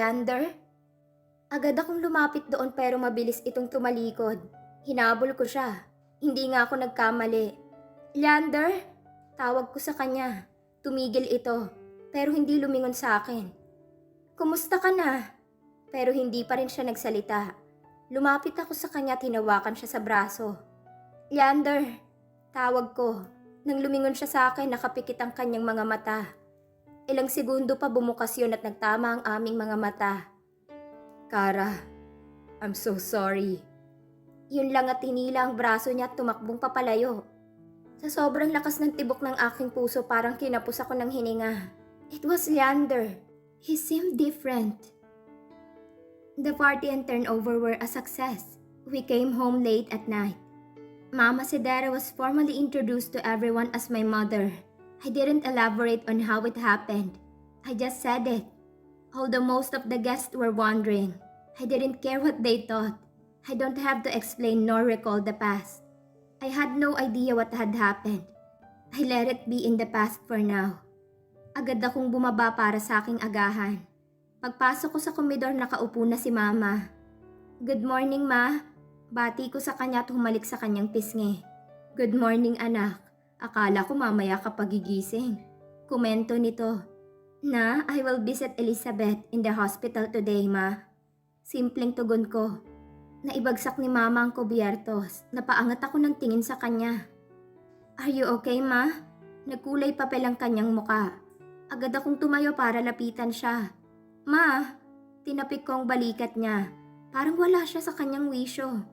Leander? Agad akong lumapit doon pero mabilis itong tumalikod. Hinabol ko siya. Hindi nga ako nagkamali. Leander? Tawag ko sa kanya. Tumigil ito, pero hindi lumingon sa akin. Kumusta ka na? Pero hindi pa rin siya nagsalita. Lumapit ako sa kanya at hinawakan siya sa braso. Leander, tawag ko. Nang lumingon siya sa akin, nakapikit ang kanyang mga mata. Ilang segundo pa bumukas yun at nagtama ang aming mga mata. Kara, I'm so sorry. Yun lang at hinila ang braso niya at tumakbong papalayo. Sa sobrang lakas ng tibok ng aking puso, parang kinapos ako ng hininga. It was Leander. He seemed different. The party and turnover were a success. We came home late at night. Mama Sidera was formally introduced to everyone as my mother. I didn't elaborate on how it happened. I just said it. Although most of the guests were wondering, I didn't care what they thought. I don't have to explain nor recall the past. I had no idea what had happened. I let it be in the past for now. Agad akong bumaba para sa aking agahan. Pagpasok ko sa komedor, nakaupo na si Mama. Good morning, Ma. Bati ko sa kanya at humalik sa kanyang pisngi. Good morning, anak. Akala ko mamaya ka pagigising. Komento nito. Na, I will visit Elizabeth in the hospital today, Ma. Simpleng tugon ko. Naibagsak ni Mama ang kubyertos. Napaangat ako ng tingin sa kanya. Are you okay, Ma? Nagkulay papel ang kanyang muka. Agad akong tumayo para lapitan siya. Ma, tinapik ko ang balikat niya. Parang wala siya sa kanyang wisyo.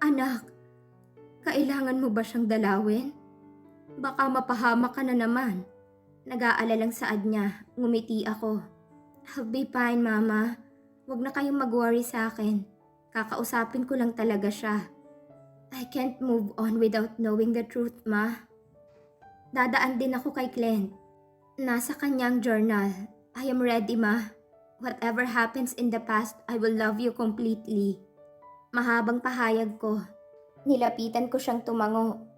Anak, kailangan mo ba siyang dalawin? Baka mapahamak ka na naman. Nag-aalalang saad niya. Ngumiti ako. I'll be fine, Mama. Huwag na kayong mag-worry sa akin. Kakausapin ko lang talaga siya. I can't move on without knowing the truth, Ma. Dadaan din ako kay Clint. Nasa kanyang journal. I am ready, Ma. Whatever happens in the past, I will love you completely. Mahabang pahayag ko. Nilapitan ko siyang tumango.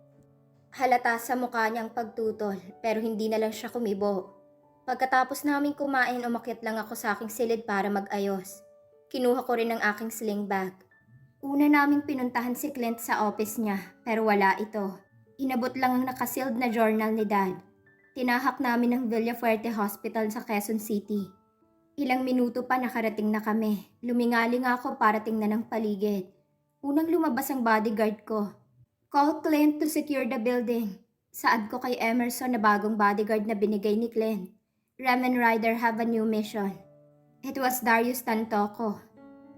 Halata sa mukha niyang pagtutol, pero hindi na lang siya kumibo. Pagkatapos naming kumain, umakyat lang ako sa aking silid para mag-ayos. Kinuha ko rin ang aking sling bag. Una naming pinuntahan si Clint sa office niya, pero wala ito. Inabot lang ang nakasealed na journal ni Dad. Tinahak namin ang Villafuerte Hospital sa Quezon City. Ilang minuto pa nakarating na kami. Lumingaling ako para tingnan ang paligid. Unang lumabas ang bodyguard ko. Call Clint to secure the building. Saad ko kay Emerson na bagong bodyguard na binigay ni Clint. Rem and Ryder have a new mission. It was Darius Tantoco.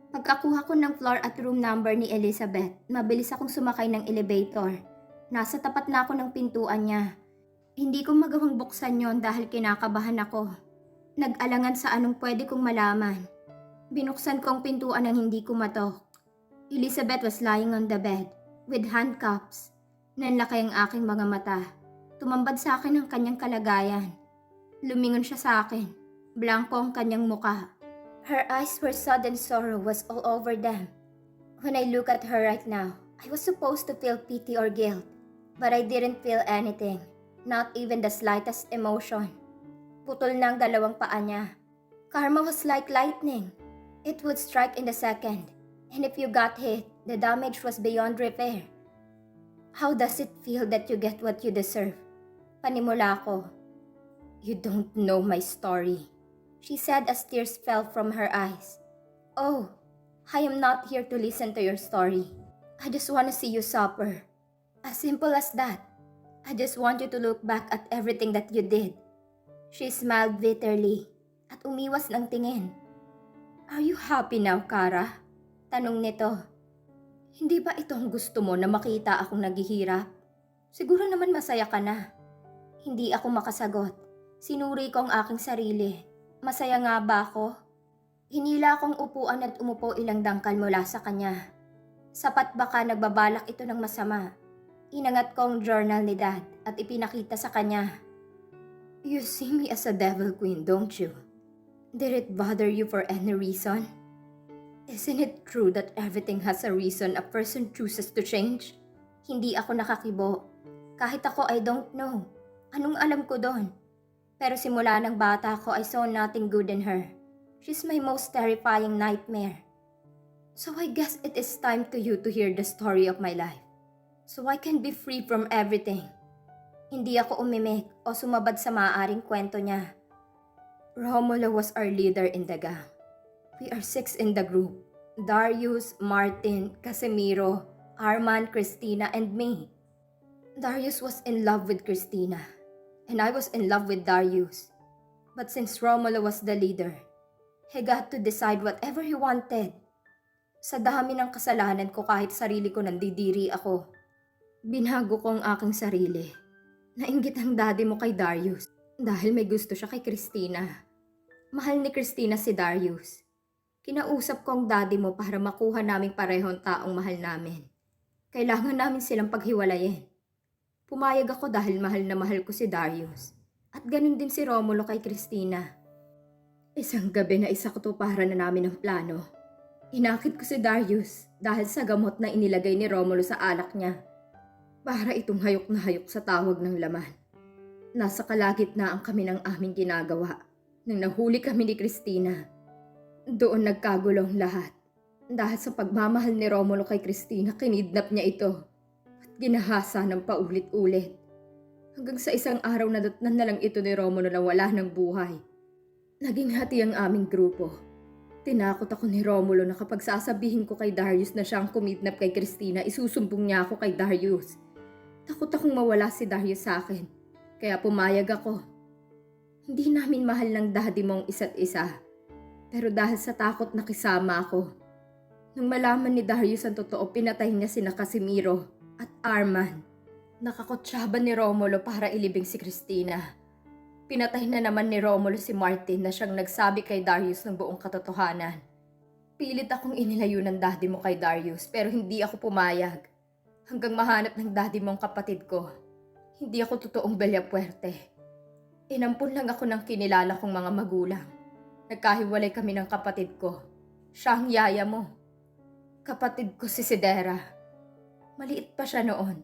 Pagkakuha ko ng floor at room number ni Elizabeth, mabilis akong sumakay ng elevator. Nasa tapat na ako ng pintuan niya. Hindi ko magawang buksan yon dahil kinakabahan ako. Nag-alangan sa anong pwede kong malaman. Binuksan ko ang pintuan nang hindi kumatok. Elizabeth was lying on the bed, with handcuffs. Nanlaki ang aking mga mata. Tumambad sa akin ang kanyang kalagayan. Lumingon siya sa akin. Blanko ang kanyang muka. Her eyes were sudden sorrow was all over them. When I look at her right now, I was supposed to feel pity or guilt. But I didn't feel anything. Not even the slightest emotion. Putol na ang dalawang paa niya. Karma was like lightning. It would strike in a second. And if you got hit, the damage was beyond repair. How does it feel that you get what you deserve? Panimula ko. You don't know my story, she said as tears fell from her eyes. Oh, I am not here to listen to your story. I just want to see you suffer. As simple as that. I just want you to look back at everything that you did. She smiled bitterly at umiwas ng tingin. Are you happy now, Kara? Tanong nito. Hindi ba ito ang gusto mo na makita akong naghihirap? Siguro naman masaya ka na. Hindi ako makasagot. Sinuri ko ang aking sarili. Masaya nga ba ako? Hinila akong upuan at umupo ilang dangkal mula sa kanya. Sapat baka nagbabalak ito ng masama. Inangat ko ang journal ni Dad at ipinakita sa kanya. You see me as a devil queen, don't you? Did it bother you for any reason? Isn't it true that everything has a reason a person chooses to change? Hindi ako nakakibo. Kahit ako, I don't know. Anong alam ko doon? Pero simula ng bata ko, I saw nothing good in her. She's my most terrifying nightmare. So I guess it is time to you to hear the story of my life. So I can be free from everything. Hindi ako umimik o sumabad sa maaaring kwento niya. Romulo was our leader in the gang. We are 6 in the group. Darius, Martin, Casimiro, Arman, Christina, and me. Darius was in love with Christina, and I was in love with Darius. But since Romulo was the leader, he got to decide whatever he wanted. Sa dami ng kasalanan ko kahit sarili ko nandidiri ako. Binago ko ang aking sarili. Nainggit ang daddy mo kay Darius dahil may gusto siya kay Christina. Mahal ni Christina si Darius. Kinausap ko ang daddy mo para makuha naming parehong taong mahal namin. Kailangan namin silang paghiwalayin. Pumayag ako dahil mahal na mahal ko si Darius. At ganun din si Romulo kay Christina. Isang gabi na isakatuparan na namin ang plano. Inakit ko si Darius dahil sa gamot na inilagay ni Romulo sa alak niya. Para itong hayok na hayok sa tawag ng laman. Nasa kalagitnaan kami ng aming ginagawa nang nahuli kami ni Christina. Doon nagkagulong lahat. Dahil sa pagmamahal ni Romulo kay Christina, kinidnap niya ito at ginahasa ng paulit-ulit. Hanggang sa isang araw na datnan na lang ito ni Romulo na wala ng buhay. Naging hati ang aming grupo. Tinakot ako ni Romulo na kapag sasabihin ko kay Darius na siya ang kumidnap kay Christina, isusumbong niya ako kay Darius. Takot akong mawala si Darius sa akin, kaya pumayag ako. Hindi namin mahal ng daddy mong isa't isa, pero dahil sa takot nakisama ako. Nang malaman ni Darius ang totoo, pinatay niya sina Casimiro at Arman. Nakakotsaba ni Romulo para ilibing si Christina. Pinatay na naman ni Romulo si Martin na siyang nagsabi kay Darius ng buong katotohanan. Pilit akong inilayo ng daddy mo kay Darius pero hindi ako pumayag. Hanggang mahanap ng daddy mo ang kapatid ko. Hindi ako totoong Bellapuerte. Inampun lang ako ng kinilala kong mga magulang. Nagkahiwalay kami ng kapatid ko. Siya ang yaya mo. Kapatid ko si Sidera. Maliit pa siya noon.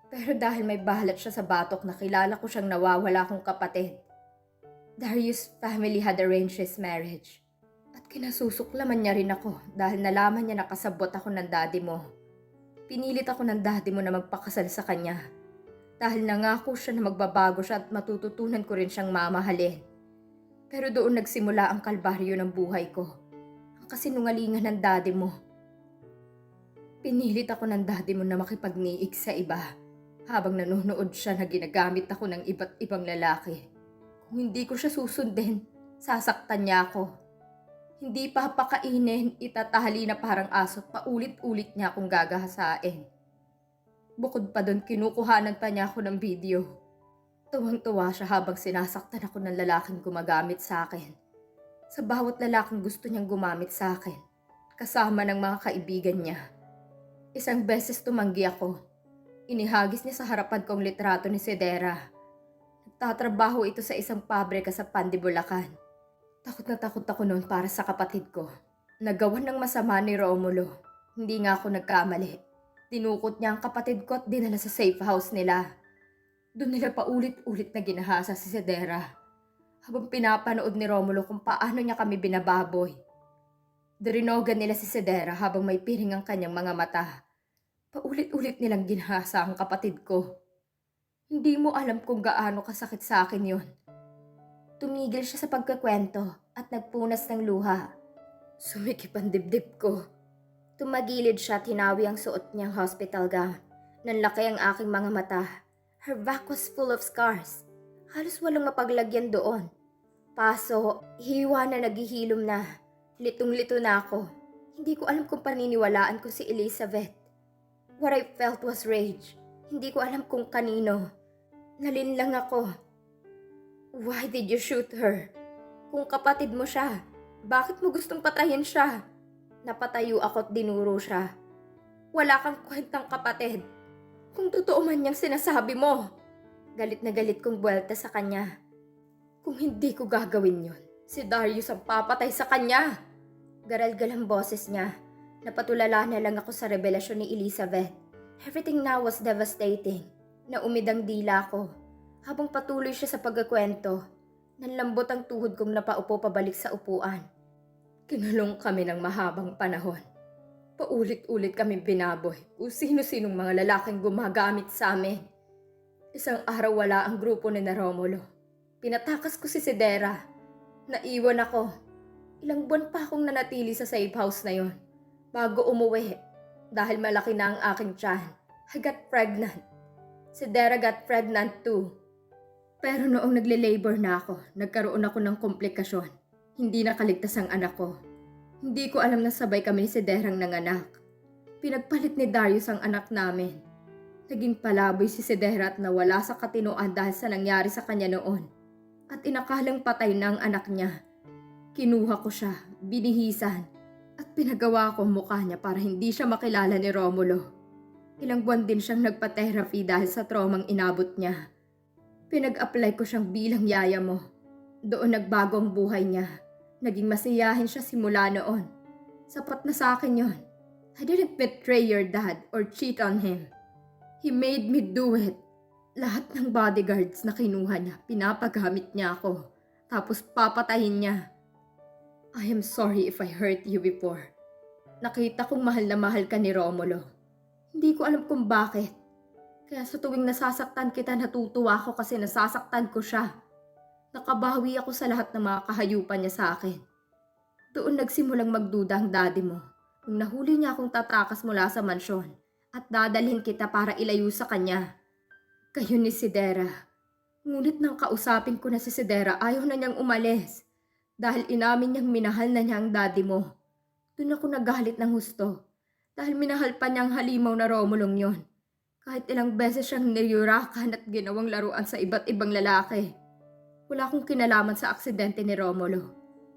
Pero dahil may balat siya sa batok, nakilala ko siyang nawawala kong kapatid. Darius' family had arranged his marriage. At kinasusuklaman niya rin ako dahil nalaman niya nakasabot ako ng daddy mo. Pinilit ako ng daddy mo na magpakasal sa kanya. Dahil nangako siya na magbabago siya at matututunan ko rin siyang mamahalin. Pero doon nagsimula ang kalbaryo ng buhay ko. Ang kasinungalingan ng daddy mo. Pinilit ako ng daddy mo na makipagniig sa iba. Habang nanonood siya na ginagamit ako ng iba't ibang lalaki. Kung hindi ko siya susundin, sasaktan niya ako. Hindi papakainin, itatali na parang aso at paulit-ulit niya akong gagahasain. Bukod pa doon, kinukuhanan pa niya ako ng video. Tuwang-tuwa siya habang sinasaktan ako ng lalaking gumagamit sa akin. Sa bawat lalaking gusto niyang gumamit sa akin, kasama ng mga kaibigan niya. Isang beses tumanggi ako. Inihagis niya sa harapan kong litrato ni Sidera. Nagtatrabaho ito sa isang pabrika sa Pandi, Bulacan. Takot na takot ako noon para sa kapatid ko. Nagawan ng masama ni Romulo. Hindi nga ako nagkamali. Dinukot niya ang kapatid ko at dinala sa safe house nila. Doon nila paulit-ulit na ginahasa si Sidera. Habang pinapanood ni Romulo kung paano niya kami binababoy. Dirinogan nila si Sidera habang may piring ang kanyang mga mata. Paulit-ulit nilang ginahasa ang kapatid ko. Hindi mo alam kung gaano kasakit sa akin yon. Tumigil siya sa pagkakwento at nagpunas ng luha. Sumikip ang dibdib ko. Tumagilid siya at hinawi ang suot niyang hospital gown. Nanlaki ang aking mga mata. Her back was full of scars. Halos walang mapaglagyan doon. Paso, hiwa na naghihilom na. Litong-lito na ako. Hindi ko alam kung paniniwalaan ko si Elizabeth. What I felt was rage. Hindi ko alam kung kanino. Nalinlang ako. Why did you shoot her? Kung kapatid mo siya, bakit mo gustong patayin siya? Napatayo ako at dinuro siya. Wala kang kwentang kapatid. Kung totoo man niyang sinasabi mo. Galit na galit kong buwelta sa kanya. Kung hindi ko gagawin yun, si Darius ang papatay sa kanya. Garal-gal ang boses niya. Napatulala na lang ako sa revelasyon ni Elizabeth. Everything now was devastating. Naumid ang dila ko. Habang patuloy siya sa pagkakwento, nanlambot ang tuhod kong napaupo pabalik sa upuan. Kinulong kami ng mahabang panahon. Paulit-ulit kami binaboy kung sino-sinong mga lalaking gumagamit sa amin. Isang araw wala ang grupo ni na Romulo. Pinatakas ko si Sidera. Naiwan ako. Ilang buwan pa akong nanatili sa safe house na yon. Bago umuwi, dahil malaki na ang aking tiyan, I got pregnant. Sidera got pregnant too. Pero noong nagle-labor na ako, nagkaroon ako ng komplikasyon. Hindi nakaligtas ang anak ko. Hindi ko alam na sabay kami ni Siderang nanganak. Pinagpalit ni Darius ang anak namin. Naging palaboy si Sidera at nawala sa katinoan dahil sa nangyari sa kanya noon. At inakalang patay na ang anak niya. Kinuha ko siya, binihisan, at pinagawa ko ang mukha niya para hindi siya makilala ni Romulo. Ilang buwan din siyang nagpa-therapy dahil sa traumang inabot niya. Pinag-apply ko siyang bilang yaya mo. Doon nagbago ang buhay niya. Naging masiyahin siya simula noon. Sapat na sa akin yon. I didn't betray your dad or cheat on him. He made me do it. Lahat ng bodyguards na kinuha niya, pinapagamit niya ako. Tapos papatayin niya. I am sorry if I hurt you before. Nakita kong mahal na mahal ka ni Romulo. Hindi ko alam kung bakit. Kaya sa tuwing nasasaktan kita, natutuwa ako kasi nasasaktan ko siya. Nakabawi ako sa lahat ng mga kahayupan niya sa akin. Doon nagsimulang magduda ang daddy mo. Nung nahuli niya akong tatakas mula sa mansyon at dadalhin kita para ilayo sa kanya. Kayo ni Sidera. Ngunit nang kausapin ko na si Sidera, ayaw na niyang umalis. Dahil inamin niyang minahal na niya ang daddy mo. Doon ako nagalit ng husto. Dahil minahal pa niya ang halimaw na Romulong yon. Kahit ilang beses siyang niyurakan at ginawang laruan sa iba't ibang lalaki. Wala akong kinalaman sa aksidente ni Romulo.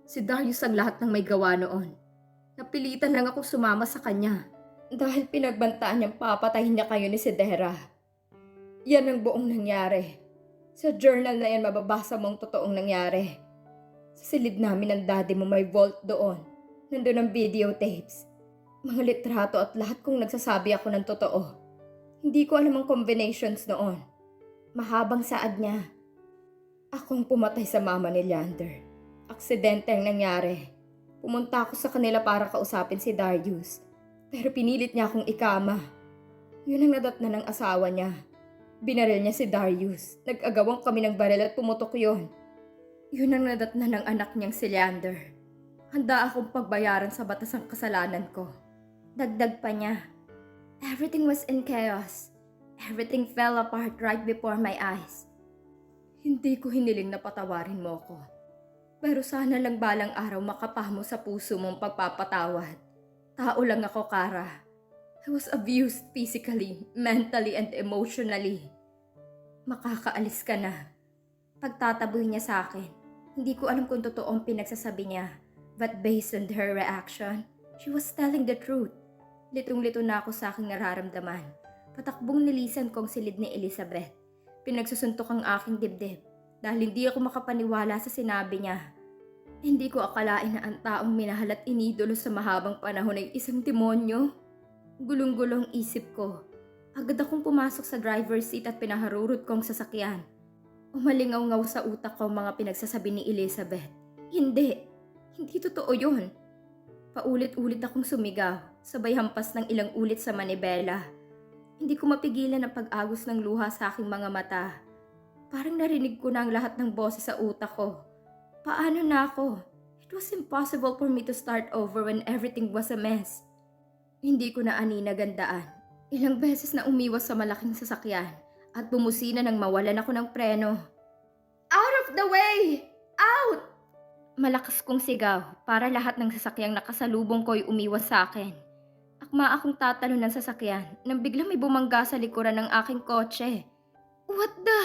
Si Darius ang lahat ng may gawa noon. Napilitan lang akong sumama sa kanya. Dahil pinagbantaan niyang papatayin niya kayo ni Sidera. Yan ang buong nangyari. Sa journal na yan mababasa mo ang totoong nangyari. Sa silid namin ng daddy mo may vault doon. Nandun ang videotapes. Mga litrato at lahat kong nagsasabi ako ng totoo. Hindi ko alam ang combinations noon. Mahabang saad niya. Akong pumatay sa mama ni Leander. Aksidente ang nangyari. Pumunta ako sa kanila para kausapin si Darius. Pero pinilit niya akong ikama. Yun ang nadatna ng asawa niya. Binaril niya si Darius. Nag-agawang kami ng baril at pumutok yun. Yun ang nadatna ng anak niyang si Leander. Handa akong pagbayaran sa batas ang kasalanan ko. Dagdag pa niya. Everything was in chaos. Everything fell apart right before my eyes. Hindi ko hiniling na patawarin mo ko. Pero sana lang balang araw makapahamo sa puso mong pagpapatawad. Tao lang ako, Kara. I was abused physically, mentally, and emotionally. Makakaalis ka na. Pagtataboy niya sa akin, hindi ko alam kung totoo ang pinagsasabi niya. But based on her reaction, she was telling the truth. Litong-lito na ako sa aking nararamdaman. Patakbong nilisan kong silid ni Elizabeth. Pinagsusuntok ang aking dibdib dahil hindi ako makapaniwala sa sinabi niya. Hindi ko akalain na ang taong minahal at inidolo sa mahabang panahon ay isang demonyo. Gulong-gulong isip ko. Agad akong pumasok sa driver's seat at pinaharurot kong sasakyan. Umalingaw-ngaw sa utak ko ang mga pinagsasabi ni Elizabeth. Hindi totoo yun. Paulit-ulit akong sumigaw, sabay hampas ng ilang ulit sa manibela. Hindi ko mapigilan ang pag-agos ng luha sa aking mga mata. Parang narinig ko na ang lahat ng boses sa utak ko. Paano na ako? It was impossible for me to start over when everything was a mess. Hindi ko na ani nagandaan. Ilang beses na umiwas sa malaking sasakyan at bumusina nang mawalan ako ng preno. Out of the way! Out! Malakas kong sigaw para lahat ng sasakyang nakasalubong ko'y umiwas sa akin. Akma akong tatalo ng sasakyan nang biglang may bumangga sa likuran ng aking kotse. What the?